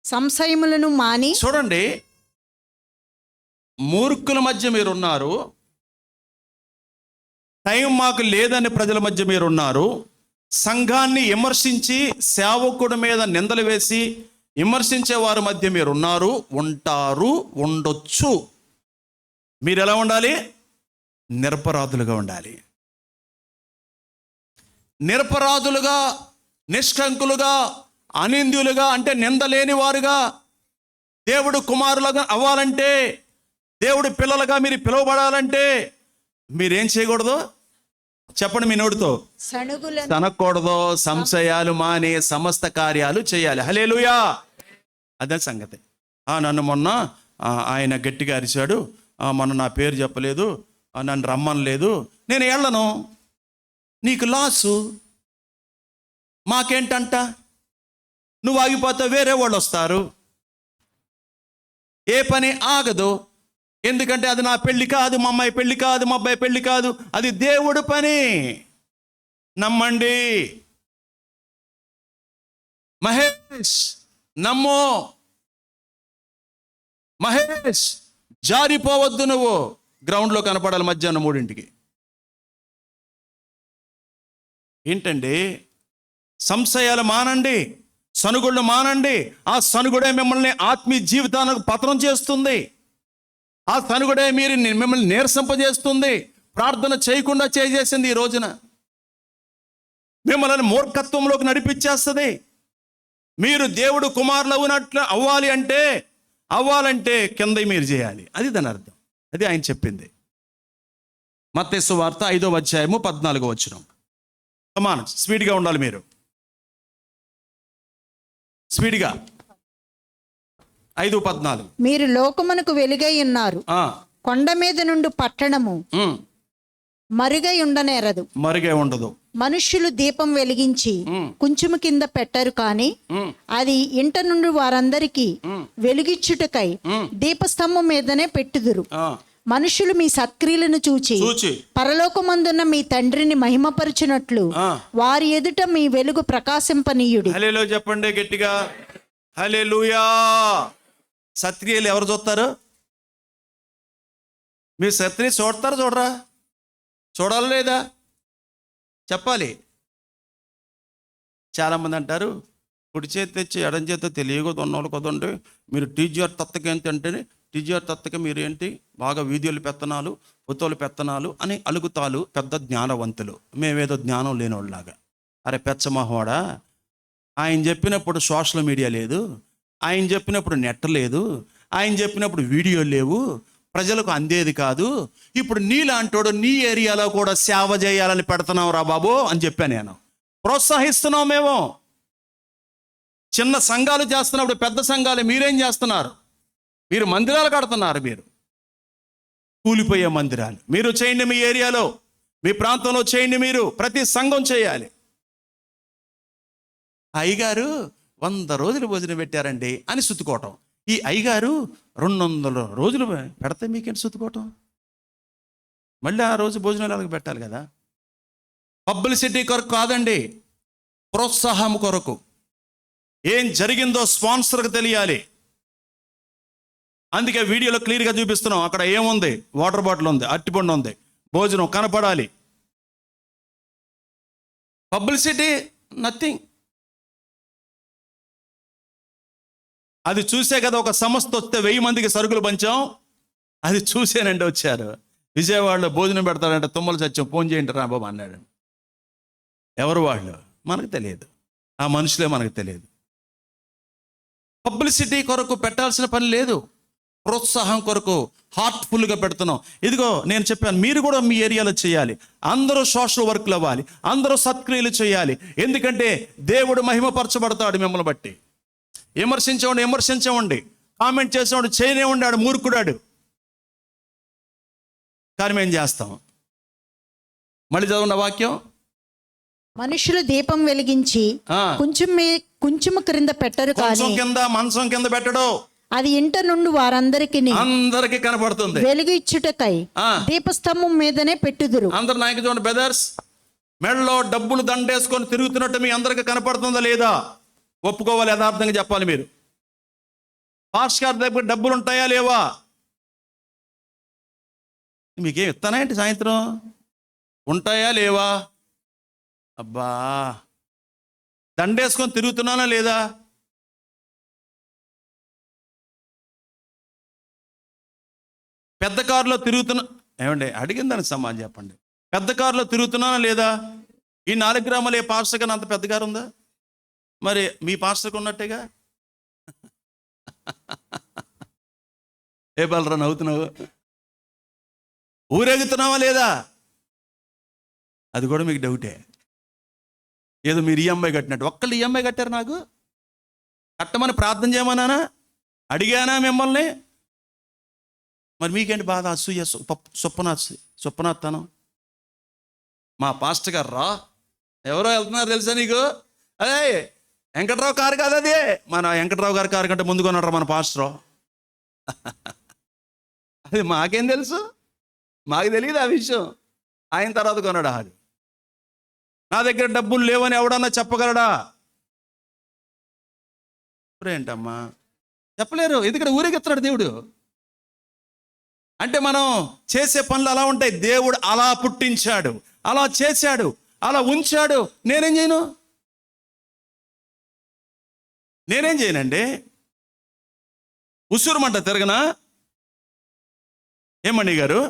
సంశయములను మాని. చూడండి, మూర్ఖుల మధ్య మీరున్నారు, టైం మాకు లేదని ప్రజల మధ్య మీరున్నారు, సంఘాన్ని విమర్శించి సేవకుడి మీద నిందలు వేసి విమర్శించే వారి మధ్య మీరున్నారు, ఉంటారు, ఉండొచ్చు. మీరు ఎలా ఉండాలి? నిరపరాధులుగా ఉండాలి. నిరపరాధులుగా, నిష్కంకులుగా, అనింద్యులుగా అంటే నిందలేని వారుగా దేవుడు కుమారులుగా అవ్వాలంటే, దేవుడు పిల్లలుగా మీరు పిలువబడాలంటే మీరేం చేయకూడదు? చెప్పండి మీ నోటితో. సనకూడదు. సంశయాలు మానే సమస్త కార్యాలు చేయాలి. హల్లెలూయా. అదే సంగతి. నన్ను మొన్న ఆయన గట్టిగా అరిచాడు, మొన్న నా పేరు చెప్పలేదు, నన్ను రమ్మనలేదు, నేను వెళ్ళను. నీకు లాసు, మాకేంటంట? నువ్వు ఆగిపోతే వేరే వాళ్ళు వస్తారు. ఏ పని ఆగదు. ఎందుకంటే అది నా పెళ్లి కాదు, మా అమ్మాయి పెళ్లి కాదు, మా అబ్బాయి పెళ్లి కాదు, అది దేవుడు పని. నమ్మండి. మహేష్ నమ్మో. మహేష్ జారిపోవద్దు. నువ్వు గ్రౌండ్లో కనపడాలి మధ్యాహ్నం 3ంటికి. ఏంటండి? సంశయాలు మానండి, సనుగుళ్ళు మానండి. ఆ సనుగుడే మిమ్మల్ని ఆత్మీయ జీవితానికి పతనం చేస్తుంది. ఆ సనుగుడే మిమ్మల్ని నీరసింపజేస్తుంది. ప్రార్థన చేయకుండా చేసేసింది. ఈ రోజున మిమ్మల్ని మూర్ఖత్వంలోకి నడిపించేస్తుంది. మీరు దేవుడు కుమారులు అవ్వాలంటే కింద మీరు చేయాలి. అది దాని అర్థం. అది ఆయన చెప్పింది. మత్తయి సువార్త 5వ అధ్యాయము 14వ వచనం. కమాన్, స్పీడ్గా ఉండాలి మీరు. స్పీడ్గా. 5:14. మీరు లోకమునకు వెలుగై ఉన్నారు. కొండ మీద నుండి పట్టణము మరుగై ఉండనేరదు. మరుగై ఉండదు. మనుష్యులు దీపం వెలిగించి కుంచుము కింద పెట్టరు, కానీ అది ఇంట నుండి వారందరికీ వెలిగిచ్చుటకై దీపస్తంభం మీదనే పెట్టుదురు. మనుషులు మీ సత్క్రియలను చూచి పరలోకమందున్న మీ తండ్రిని మహిమపరచునట్లు వారి ఎదుట మీ వెలుగు ప్రకాశింపనీయుడి. హల్లెలూయా చెప్పండి గట్టిగా. హల్లెలూయా. సత్క్రియలు ఎవరు చూస్తారు? మీ సత్క్రియ చూడతారా? చూడరా? చూడాలి లేదా? చెప్పాలి. చాలామంది అంటారు, కుడి చేతి తెచ్చి ఎడం చేతి తెలియకూడదు ఉన్నవాళ్ళు కదండి, మీరు టీజీఆర్ తత్తకి ఏంటంటే టీజీఆర్ తత్తకి మీరు ఏంటి బాగా వీడియోలు పెత్తనాలు, ఫోటోలు పెత్తనాలు అని అలుగుతాలు పెద్ద జ్ఞానవంతులు. మేమేదో జ్ఞానం లేనివాళ్ళలాగా. అరే పెచ్చమహోడా, ఆయన చెప్పినప్పుడు సోషల్ మీడియా లేదు, ఆయన చెప్పినప్పుడు నెట్ లేదు, ఆయన చెప్పినప్పుడు వీడియోలు లేవు, ప్రజలకు అందేది కాదు. ఇప్పుడు నీలాంటోడు నీ ఏరియాలో కూడా సేవ చేయాలని పెడుతున్నావు రా బాబు అని చెప్పాను నేను. ప్రోత్సహిస్తున్నాం మేము. చిన్న సంఘాలు చేస్తున్నప్పుడు పెద్ద సంఘాలు మీరేం చేస్తున్నారు? మీరు మందిరాలు కడుతున్నారు. మీరు కూలిపోయే మందిరాలు మీరు చేయండి. మీ ఏరియాలో, మీ ప్రాంతంలో చేయండి. మీరు ప్రతి సంఘం చేయాలి. అయ్యగారు 100 రోజులు భోజనం పెట్టారండి అని సుత్తుకోవటం. ఈ అయ్యగారు 200 రోజులు పెడితే మీకేంటి సుత్తుకోవటం? మళ్ళీ ఆ రోజు భోజనాలు అలాగ పెట్టాలి కదా. పబ్లిసిటీ కొరకు కాదండి, ప్రోత్సాహం కొరకు. ఏం జరిగిందో స్పాన్సర్కి తెలియాలి. అందుకే వీడియోలో క్లియర్గా చూపిస్తున్నాం. అక్కడ ఏముంది? వాటర్ బాటిల్ ఉంది, అరటిపండు ఉంది, భోజనం కనపడాలి. Publicity nothing. అది చూసే కదా ఒక సంస్థ వస్తే 1000 మందికి సరుకులు పంచాం. అది చూసేనండి వచ్చారు. విజయవాడలో భోజనం పెడతాడంటే తుమ్మల సత్యం ఫోన్ చేయండి రా బాబు అన్నాడు. ఎవరు వాళ్ళు? మనకు తెలియదు. ఆ మనుషులే మనకు తెలియదు. పబ్లిసిటీ కొరకు పెట్టాల్సిన పని లేదు. ప్రోత్సాహం కొరకు హార్ట్ఫుల్గా పెడుతున్నాం. ఇదిగో నేను చెప్పాను, మీరు కూడా మీ ఏరియాలో చేయాలి. అందరూ సోషల్ వర్క్లు అవ్వాలి, అందరూ సత్క్రియలు చేయాలి. ఎందుకంటే దేవుడు మహిమపరచబడతాడు మిమ్మల్ని బట్టి. విమర్శించండి, కామెంట్ చేసేవాడు చేయనివ్వండి, ఆడు మూర్ఖుడాడు. కానీ మేము చేస్తాం. మళ్ళీ చదవండి వాక్యం. మనుషులు దీపం వెలిగించి ఆ, కుంచుము క్రింద పెట్టరు కొంచెం కానీ కింద మంచం కింద పెట్టడు, అది ఇంట నుండి వారందరికి అందరికి కనపడుతుంది. వెలుగు ఇచ్చుటకై ఆ. దీపస్తంభం మీదనే పెట్టుదురు. అందరు నాయకు చూడండి బ్రదర్స్, మెడలో డబ్బులు దండేసుకొని తిరుగుతున్నట్టు మీ అందరికి కనపడుతుందా లేదా? ఒప్పుకోవాలి, యథార్థంగా చెప్పాలి. మీరు పాస్టర్ గారి దగ్గర డబ్బులు ఉంటాయా లేవా? మీకేం ఇస్తానా ఏంటి సాయంత్రం? ఉంటాయా లేవా? అబ్బా, దండేసుకొని తిరుగుతున్నానా లేదా? పెద్ద కారులో తిరుగుతున్నా ఏమండి, అడిగిందని సమాధానం చెప్పండి. పెద్ద కారులో తిరుగుతున్నానా లేదా? ఈ 4 గ్రాములు ఏ పాస్టర్ కన్నా అంత పెద్ద కారు ఉందా? మరి మీ పాస్టర్కి ఉన్నట్టేగా. ఏ బలరా నవ్వుతున్నావు? ఊరేగుతున్నావా లేదా? అది కూడా మీకు డౌటే. ఏదో మీరు ఈఎంఐ కట్టినట్టు. ఒక్కళ్ళు ఈఎంఐ కట్టారు, నాకు కట్టమని ప్రార్థన చేయమన్నానా? అడిగానా మిమ్మల్ని? మరి మీకేంటి బాధ? అసూయ, సొప్పనాత్తాను. మా పాస్టర్ గారు రా, ఎవరో వెళ్తున్నారు తెలుసా నీకు? అదే వెంకట్రావు కారు కాదు అది. మన వెంకట్రావు గారి కారు కంటే ముందు కొన్నాడు మన పాస్టర్. అది మాకేం తెలుసు? మాకు తెలియదు ఆ విషయం. ఆయన తర్వాత కొన్నాడు. అది నా దగ్గర డబ్బులు లేవని ఎవడన్నా చెప్పగలడా? ఏంటమ్మా చెప్పలేరు, ఎందుకంటే ఊరేగెత్తున్నాడు దేవుడు. అంటే మనం చేసే పనులు అలా ఉంటాయి. దేవుడు అలా పుట్టించాడు, అలా చేశాడు, అలా ఉంచాడు. నేనేం చేయనండి? ఉసూరుమంట తిరగనా? ఏమణి గారు,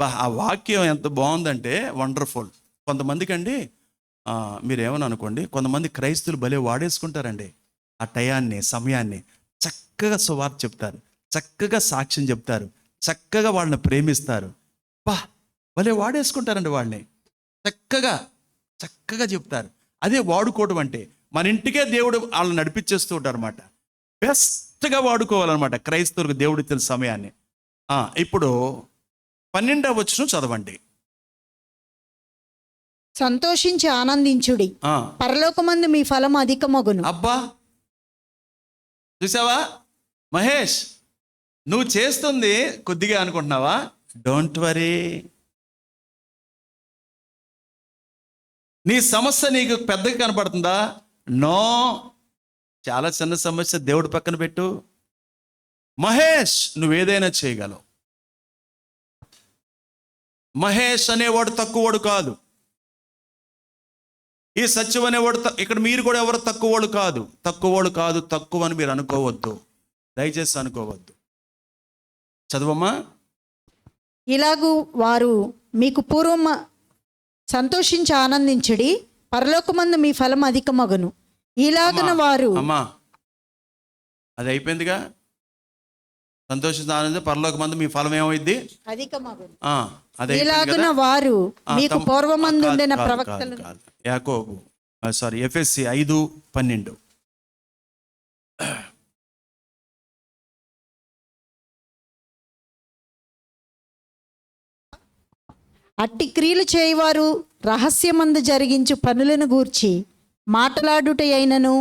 ఆ వాక్యం ఎంత బాగుందంటే వండర్ఫుల్. కొంతమందికి అండి, మీరేమని అనుకోండి, కొంతమంది క్రైస్తువులు భలే వాడేసుకుంటారండి ఆ టయాన్ని, సమయాన్ని. చక్కగా సువార్త చెప్తారు, చక్కగా సాక్ష్యం చెప్తారు, చక్కగా వాళ్ళని ప్రేమిస్తారు. భలే వాడేసుకుంటారండి వాళ్ళని. చక్కగా చెప్తారు. అదే వాడుకోవడం అంటే. మన ఇంటికే దేవుడు వాళ్ళని నడిపించేస్తూ ఉంటారు అనమాట. బెస్ట్గా వాడుకోవాలన్నమాట క్రైస్తవులకు దేవుడు ఇచ్చిన సమయాన్ని. ఇప్పుడు 12వ వచనం చదవండి. సంతోషించి ఆనందించుడి, పరలోకమందు మీ ఫలం అధికమగును. అబ్బా, చూసావా మహేష్, నువ్వు చేస్తుంది కొద్దిగా అనుకుంటున్నావా? Don't worry. నీ సమస్య నీకు పెద్దగా కనపడుతుందా? నో, చాలా చిన్న సమస్య. దేవుడు పక్కన పెట్టు. మహేష్, నువ్వేదైనా చేయగలవు. మహేష్ అనేవాడు తక్కువవాడు కాదు. ఈ సత్యం అనేవాడు ఇక్కడ మీరు కూడా ఎవరు తక్కువవాడు కాదు. తక్కువ అని మీరు అనుకోవద్దు, దయచేసి అనుకోవద్దు. చదవమ్మా. ఇలాగూ వారు మీకు పూర్వం సంతోషించి ఆనందించుడి, పరలోకమందు మీ ఫలం అధికమగును. ఇలాగన వారు. అమ్మా, అది అయిపోయిందిగా. సంతోషించి ఆనందించి పరలోకమందు మీ ఫలం ఏమైంది? అధికమగును. ఇలాగన వారు మీకు పూర్వమందు ఉండిన ప్రవక్తలు. యాకోబు ఎఫెసీ 5:12. అట్టి క్రియలు చేయవారు రహస్యమందు జరిగించు పనులను గూర్చి మాట్లాడుట అయినను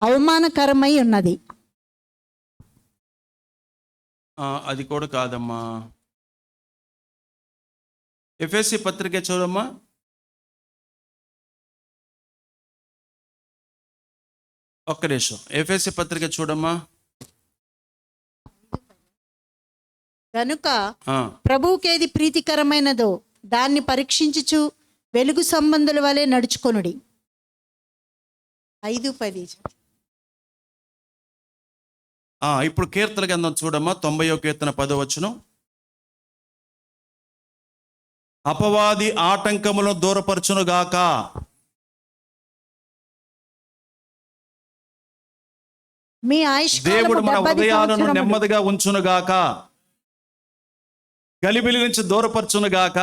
అవమానకరమై ఉన్నది. అది కూడా కాదమ్మా. ఎఫెసీ పత్రిక చూడమ్మా. ఒక్క నిమిషం, ఎఫెసీ పత్రిక చూడమ్మా. కనుక ప్రభువుకేది ప్రీతికరమైనదో దాన్ని పరీక్షించుచు వెలుగు సంబంధుల వలె నడుచుకొనుడి. 5:10. ఇప్పుడు కీర్తన గ్రంథం చూడమ్మా. 90వ కీర్తన 10వ వచనం. అపవాది ఆటంకములను దూరపరచును గాక. మీ ఆయుష్కాలము దేవుడు మన 70 హృదయాలను సంవత్సరములు. నెమ్మదిగా ఉంచును గాక, గలిబిలి నుంచి దూరపరచును గాక.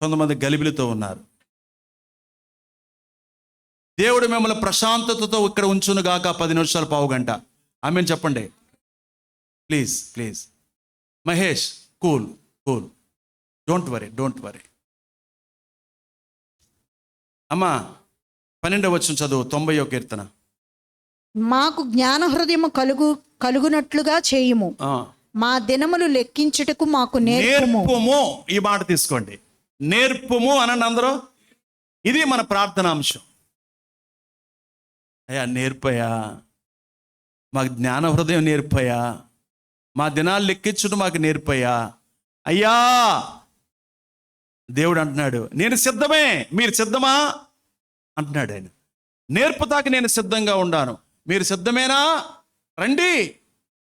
కొంతమంది గలిబిలితో ఉన్నారు. దేవుడు మిమ్మల్ని ప్రశాంతతతో ఇక్కడ ఉంచును గాక. 10 నిమిషాలు, పావు గంట. ఆమెను చెప్పండి please. Mahesh, cool. Don't worry. అమ్మా 12వ వచనం చదువు, 90వ కీర్తన. మాకు జ్ఞాన హృదయము కలుగునట్లుగా చేయుము, మా దినములు లెక్కించుటకు మాకు నేర్పుము. నేర్పుము, ఈ మాట తీసుకోండి. నేర్పుము అనండి అందరూ. ఇది మన ప్రార్థనాంశం. అయ్యా నేర్పయా, మాకు జ్ఞాన హృదయం నేర్పయా, మా దినాలు లెక్కించుట మాకు నేర్పయా అయ్యా. దేవుడు అంటున్నాడు, నేను సిద్ధమే, మీరు సిద్ధమా అంటున్నాడు ఆయన. నేర్పుతాకి నేను సిద్ధంగా ఉన్నాను, మీరు సిద్ధమేనా? రండి,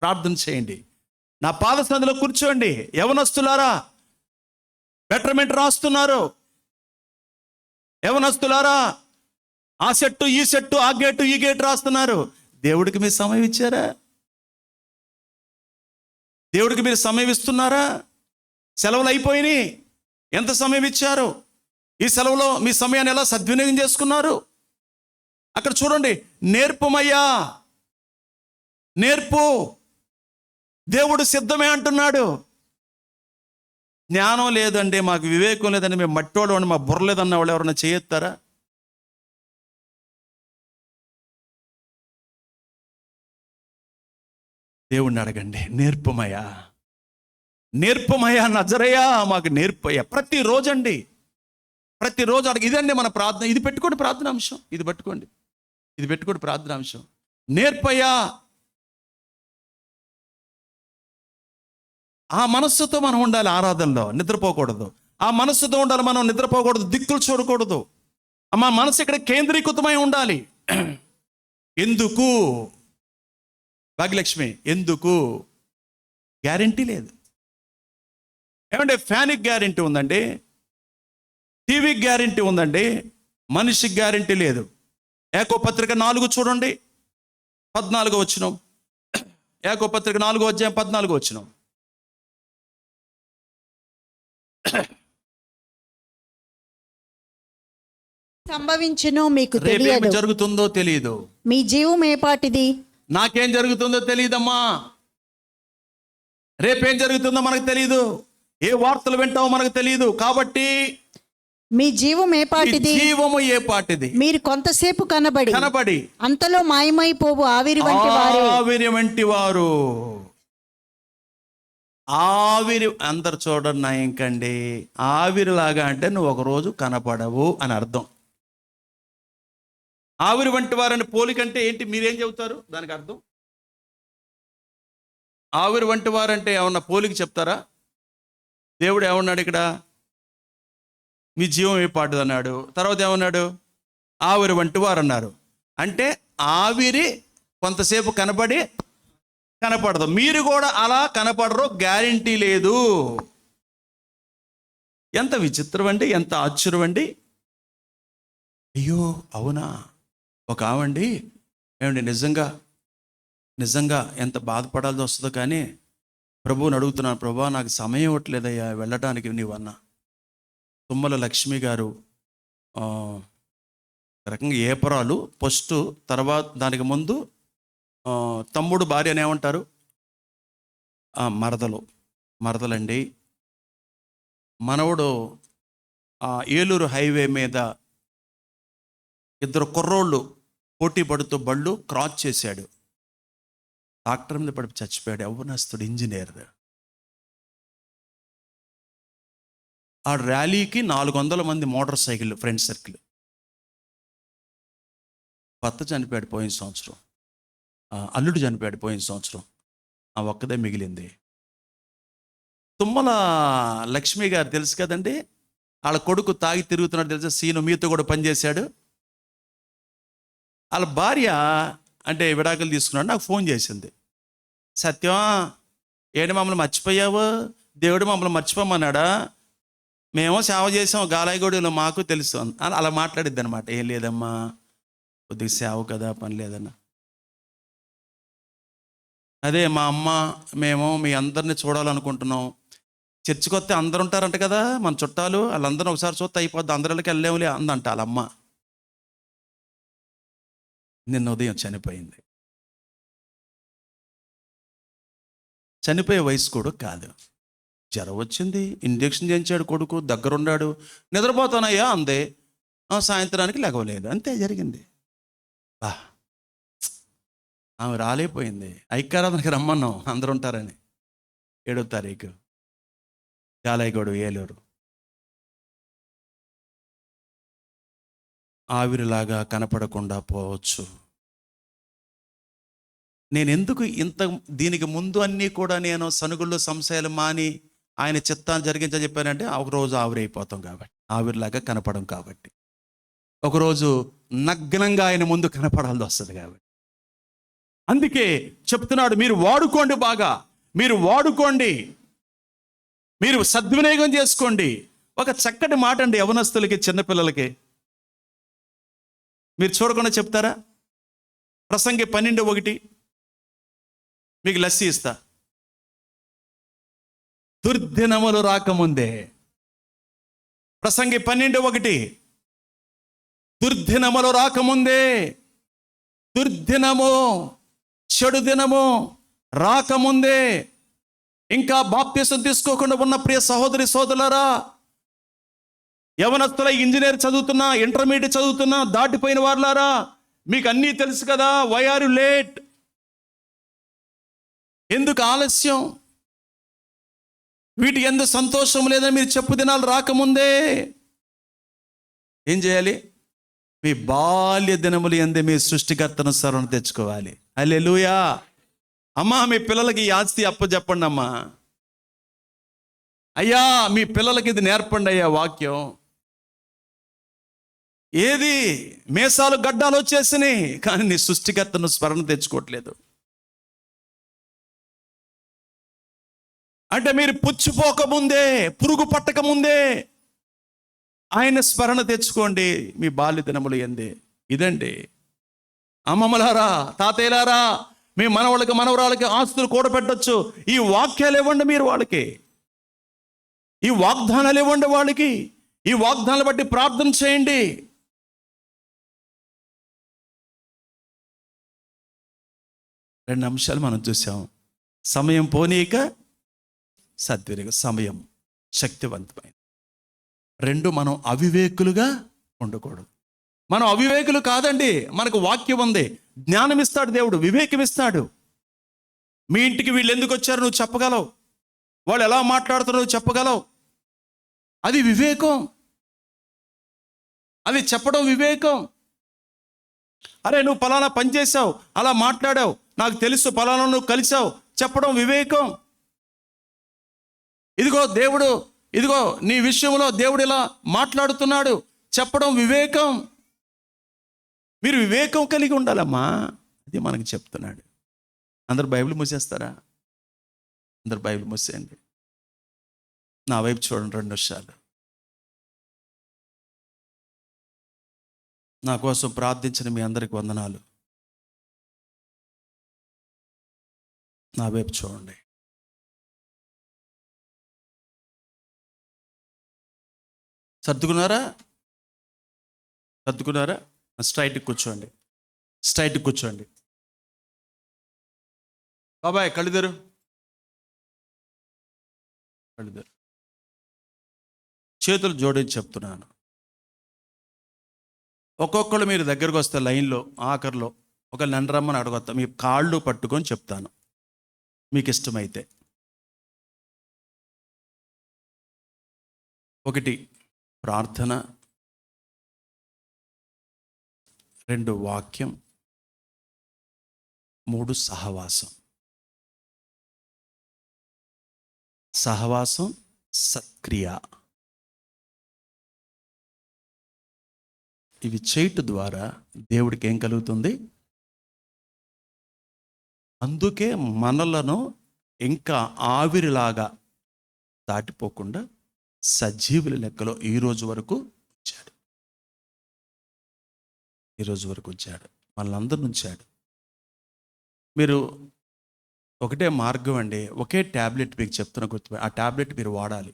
ప్రార్థన చేయండి, నా పాద సన్నిధిలో కూర్చోండి. యవనస్తులారా బెటర్మెంట్ రాస్తున్నారు, యవనస్తులారా ఆ సెట్టు ఈ సెట్టు, ఆ గేటు ఈ గేటు రాస్తున్నారు. దేవుడికి మీరు సమయం ఇచ్చారా? దేవుడికి మీరు సమయం ఇస్తున్నారా? సెలవులు అయిపోయినాయి, ఎంత సమయం ఇచ్చారు? ఈ సెలవులో మీ సమయాన్ని ఎలా సద్వినియోగం చేసుకున్నారు? అక్కడ చూడండి, నేర్పుమయ్యా, నేర్పు. దేవుడు సిద్ధమే అంటున్నాడు. జ్ఞానం లేదండి, మాకు వివేకం లేదండి, మేము మట్టోడు అండి, మా బుర్ర లేదన్న వాళ్ళు ఎవరైనా చేయొత్తారా? దేవుణ్ణి అడగండి, నేర్పుమయ్యా, నేర్పుమయ్యా, నజరయ్యా మాకు నేర్పయ్యా. ప్రతిరోజు అండి, ప్రతిరోజు అడగ. ఇదండి మన ప్రార్థన. ఇది పెట్టుకోండి ప్రార్థన అంశం, ఇది పెట్టుకోండి ప్రార్థన అంశం. నేర్పయ్యా. ఆ మనస్సుతో మనం ఉండాలి ఆరాధనలో, నిద్రపోకూడదు. ఆ మనస్సుతో ఉండాలి, మనం నిద్రపోకూడదు, దిక్కులు చూడకూడదు. మా మనసు ఇక్కడ కేంద్రీకృతమై ఉండాలి. ఎందుకు భాగ్యలక్ష్మి, ఎందుకు? గ్యారంటీ లేదు. ఏమంటే ఫ్యాన్కి గ్యారంటీ ఉందండి, టీవీకి గ్యారంటీ ఉందండి, మనిషికి గ్యారంటీ లేదు. ఏకోపత్రిక 4 చూడండి, 14వ వచనం. ఏకోపత్రిక 4వ అధ్యాయం 14వ వచనం. సంభవించును మీకు రేపేమి తెలియదు, జరుగుతుందో తెలియదు. మీ జీవం ఏపాటిది? నాకేం జరుగుతుందో తెలియదమ్మా. రేపేం జరుగుతుందో మనకు తెలియదు, ఏ వార్తలు వింటామో మనకు తెలియదు. కాబట్టి మీ జీవం ఏపాటిది? జీవము ఏ పాటిది? మీరు కొంతసేపు కనబడి అంతలో మాయమైపోవు ఆవిరి వంటి వారే. ఆవిరి వంటి వారు. ఆవిరి అందరు చూడండి నా ఇంకండి, ఆవిరిలాగా అంటే నువ్వు ఒకరోజు కనపడవు అని అర్థం. ఆవిరి వంటి వారని పోలికంటే ఏంటి? మీరేం చెబుతారు దానికి అర్థం? ఆవిరి వంటి వారంటే ఏమన్నా పోలికి చెప్తారా? దేవుడు ఏమన్నాడు ఇక్కడ? మీ జీవం ఏ పాటిది అన్నాడు. తర్వాత ఏమన్నాడు? ఆవిరి వంటి వారు అన్నారు. అంటే ఆవిరి కొంతసేపు కనపడదు. మీరు కూడా అలా కనపడరు, గ్యారంటీ లేదు. ఎంత విచిత్రం అండి, ఎంత ఆశ్చర్యం అండి. అయ్యో అవునా, ఒక ఆవండి ఏమండి నిజంగా ఎంత బాధపడాల్సి వస్తుందో. కానీ ప్రభువుని అడుగుతున్నాను, ప్రభా నాకు సమయం ఇవ్వట్లేదయ్యా వెళ్ళటానికి నీవన్నా. తుమ్మల లక్ష్మి గారు రకంగా ఏపరాలు ఫస్ట్, తర్వాత దానికి ముందు తమ్ముడు భార్య అని ఏమంటారు? మరదలండి. మనవడు ఏలూరు హైవే మీద ఇద్దరు కుర్రోళ్ళు పోటీ పడుతూ బళ్ళు క్రాస్ చేశాడు, డాక్టర్ మీద పడి చచ్చిపోయాడు. యవ్వనస్తుడు, ఇంజనీర్. ఆ ర్యాలీకి 400 మంది మోటార్ సైకిల్ ఫ్రెండ్ సర్కిల్. భర్త చనిపోయాడు పోయిన సంవత్సరం, అల్లుడు చనిపోయాడు పోయిన సంవత్సరం, ఆ ఒక్కదే మిగిలింది. తుమ్మల లక్ష్మి గారు తెలుసు కదండి, వాళ్ళ కొడుకు తాగి తిరుగుతున్నాడు తెలుసా, సీను మీతో కూడా పనిచేశాడు. వాళ్ళ భార్య అంటే విడాకులు తీసుకున్నాడు, నాకు ఫోన్ చేసింది. సత్యం ఏంటి మమ్మల్ని మర్చిపోయావు? దేవుడు మమ్మల్ని మర్చిపోమన్నాడా? మేము సేవ చేసాం గాలాయగూడలో, మాకు తెలుసు అని అలా మాట్లాడిద్ది అనమాట. ఏం లేదమ్మా, కొద్దిగా సేవ కదా, పని లేదన్నా. అదే మా అమ్మ మేము మీ అందరిని చూడాలనుకుంటున్నాం. చర్చికి వస్తే అందరు ఉంటారంట కదా మన చుట్టాలు, వాళ్ళందరూ ఒకసారి చూస్తే అయిపోద్ది, అందరికి వెళ్ళలేములే అందంట వాళ్ళమ్మ. నిన్న ఉదయం చనిపోయింది. చనిపోయే వయసు కూడా కాదు. జ్వరం వచ్చింది, ఇంజెక్షన్ చేయించాడు కొడుకు, దగ్గరున్నాడు. నిద్రపోతానయ్యా అందే. సాయంత్రానికి లెగవలేదు. అంతే జరిగింది. బా, ఆమె రాలేపోయింది. ఐక్యారాధనకి రమ్మన్నాం అందరూ ఉంటారని. 7వ తారీఖు జాలైగూడు, ఏలూరు. ఆవిరిలాగా కనపడకుండా పోవచ్చు. నేను ఎందుకు ఇంత దీనికి ముందు అన్నీ కూడా నేను సనుగుళ్ళు సంశయాలు మాని ఆయన చిత్తాన్ని జరిగించని చెప్పానంటే, ఒకరోజు ఆవిరైపోతాం కాబట్టి, ఆవిరిలాగా కనపడం కాబట్టి, ఒకరోజు నగ్నంగా ఆయన ముందు కనపడాల్సి వస్తుంది కాబట్టి. అందుకే చెప్తున్నాడు, మీరు వాడుకోండి, బాగా మీరు వాడుకోండి, మీరు సద్వినియోగం చేసుకోండి. ఒక చక్కటి మాట అండి యవనస్తులకి, చిన్నపిల్లలకి. మీరు చూడకుండా చెప్తారా? ప్రసంగి 12:1 మీకు లస్సీ ఇస్తా. దుర్దినములు రాకముందే. ప్రసంగి 12:1 దుర్దినములు రాకముందే, దుర్దినము, చెడు దినము రాకముందే, ఇంకా బాప్తిసం తీసుకోకుండా ఉన్న ప్రియ సహోదరి సోదరులారా, యవనస్తుల ఇంజనీర్ చదువుతున్నా, ఇంటర్మీడియట్ చదువుతున్నా, దాటిపోయిన వారులారా, మీకు అన్నీ తెలుసు కదా. Why are you late? ఎందుకు ఆలస్యం? వీటి ఎందు సంతోషం లేదని మీరు చెప్పు దినాలు రాకముందే ఏం చేయాలి? మీ బాల్య దినములు ఎందే మీ సృష్టికర్తను స్మరణ తెచ్చుకోవాలి. హల్లెలూయా. అమ్మా, మీ పిల్లలకి ఈ ఆస్తి అప్పచెప్పండి అమ్మా. అయ్యా, మీ పిల్లలకి ఇది నేర్పండి అయ్యా వాక్యం. ఏది మేసాలు గడ్డాలు వచ్చేసినాయి, కానీ నీ సృష్టికర్తను స్మరణ తెచ్చుకోవట్లేదు. అంటే మీరు పుచ్చిపోకముందే, పురుగు పట్టకముందే ఆయన స్మరణ తెచ్చుకోండి మీ బాల్య దినములు ఎందే. ఇదండి అమ్మమ్మలారా, తాతయ్యలారా, మీ మనవాళ్ళకి మనవరాలకి ఆస్తులు కూడబెట్టచ్చు. ఈ వాక్యాలు ఇవ్వండి మీరు వాళ్ళకి, ఈ వాగ్దానాలు ఇవ్వండి వాళ్ళకి, ఈ వాగ్దానాలు బట్టి ప్రార్థన చేయండి. రెండు అంశాలు మనం చూసాం. సమయం పోనీక సద్వినియోగం. సమయం శక్తివంతమైన. 2, మనం అవివేకులుగా ఉండకూడదు. మనం అవివేకులు కాదండి. మనకు వాక్యం ఉంది, జ్ఞానం ఇస్తాడు దేవుడు, వివేకం ఇస్తాడు. మీ ఇంటికి వీళ్ళు ఎందుకు వచ్చారు నువ్వు చెప్పగలవు, వాళ్ళు ఎలా మాట్లాడుతారో నువ్వు చెప్పగలవు. అది వివేకం, అది చెప్పడం వివేకం. అరే, నువ్వు పలానా పని చేసావు, అలా మాట్లాడావు, నాకు తెలుసు, పలానా నువ్వు కలిసావు, చెప్పడం వివేకం. ఇదిగో దేవుడు, ఇదిగో నీ విషయంలో దేవుడు ఇలా మాట్లాడుతున్నాడు, చెప్పడం వివేకం. మీరు వివేకం కలిగి ఉండాలమ్మా, అది మనకు చెప్తున్నాడు. అందరు బైబిల్ మూసేస్తారా? అందరు బైబిల్ మూసేయండి. నా వైపు చూడండి 2 నిమిషాలు. నా కోసం ప్రార్థించిన మీ అందరికి వందనాలు. నా వైపు చూడండి. సర్దుకున్నారా? సర్దుకున్నారా? స్ట్రైట్కి కూర్చోండి, స్ట్రైట్కి కూర్చోండి. బాబాయ్ కళ్ళిద్దరు, కళ్ళిద్దరు, చేతులు జోడించి చెప్తున్నాను. ఒక్కొక్కళ్ళు మీరు దగ్గరకు వస్తే లైన్లో ఆఖరిలో ఒక నండ్రమ్మని అడగొస్తా, మీ కాళ్ళు పట్టుకొని చెప్తాను మీకు ఇష్టమైతే. 1 ప్రార్థన, 2 వాక్యం, 3 సహవాసం. సహవాసం సత్క్రియ. ఇవి చేయటం ద్వారా దేవుడికి ఏం కలుగుతుంది? అందుకే మనలను ఇంకా ఆవిరిలాగా దాటిపోకుండా సజీవుల లెక్కలో ఈ రోజు వరకు ఉంచాడు. ఈరోజు వరకు ఉంచాడు, మనల్ని ఉంచాడు. మీరు ఒకటే మార్గం అండి, ఒకే ట్యాబ్లెట్ మీకు చెప్తున్నా గుర్తు. ఆ ట్యాబ్లెట్ మీరు వాడాలి.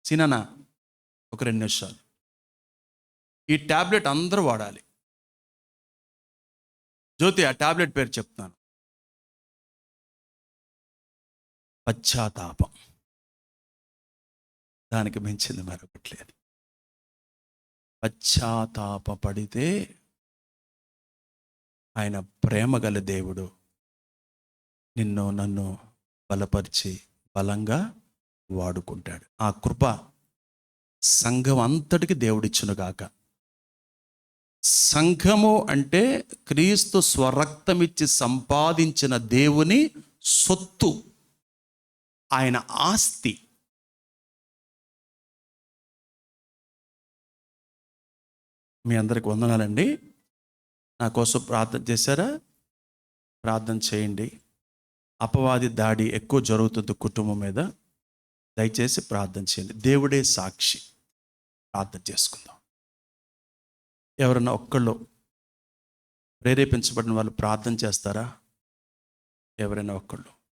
సినానా ఒక 2 నిమిషాలు. ఈ ట్యాబ్లెట్ అందరూ వాడాలి. జ్యోతి, ఆ ట్యాబ్లెట్ పేరు చెప్తున్నాను. పశ్చాత్తాపం. దానికి మించింది మరొకటి లేదు. పశ్చాత్తాపపడితే ఆయన ప్రేమ గల దేవుడు నిన్ను నన్ను బలపరిచి బలంగా వాడుకుంటాడు. ఆ కృప సంఘం అంతటికి దేవుడిచ్చును గాక. సంఘము అంటే క్రీస్తు స్వరక్తమిచ్చి సంపాదించిన దేవుని సొత్తు, ఆయన ఆస్తి. మీ అందరికి వందనాలండి. నా కోసం ప్రార్థన చేశారా? ప్రార్థన చేయండి. అపవాది దాడి ఎక్కువ జరుగుతుంది కుటుంబం మీద. దయచేసి ప్రార్థన చేయండి. దేవుడే సాక్షి. ప్రార్థన చేసుకుందాం. ఎవరన్నా ఒక్కళ్ళు ప్రేరేపించబడిన వాళ్ళు ప్రార్థన చేస్తారా? ఎవరైనా ఒక్కళ్ళు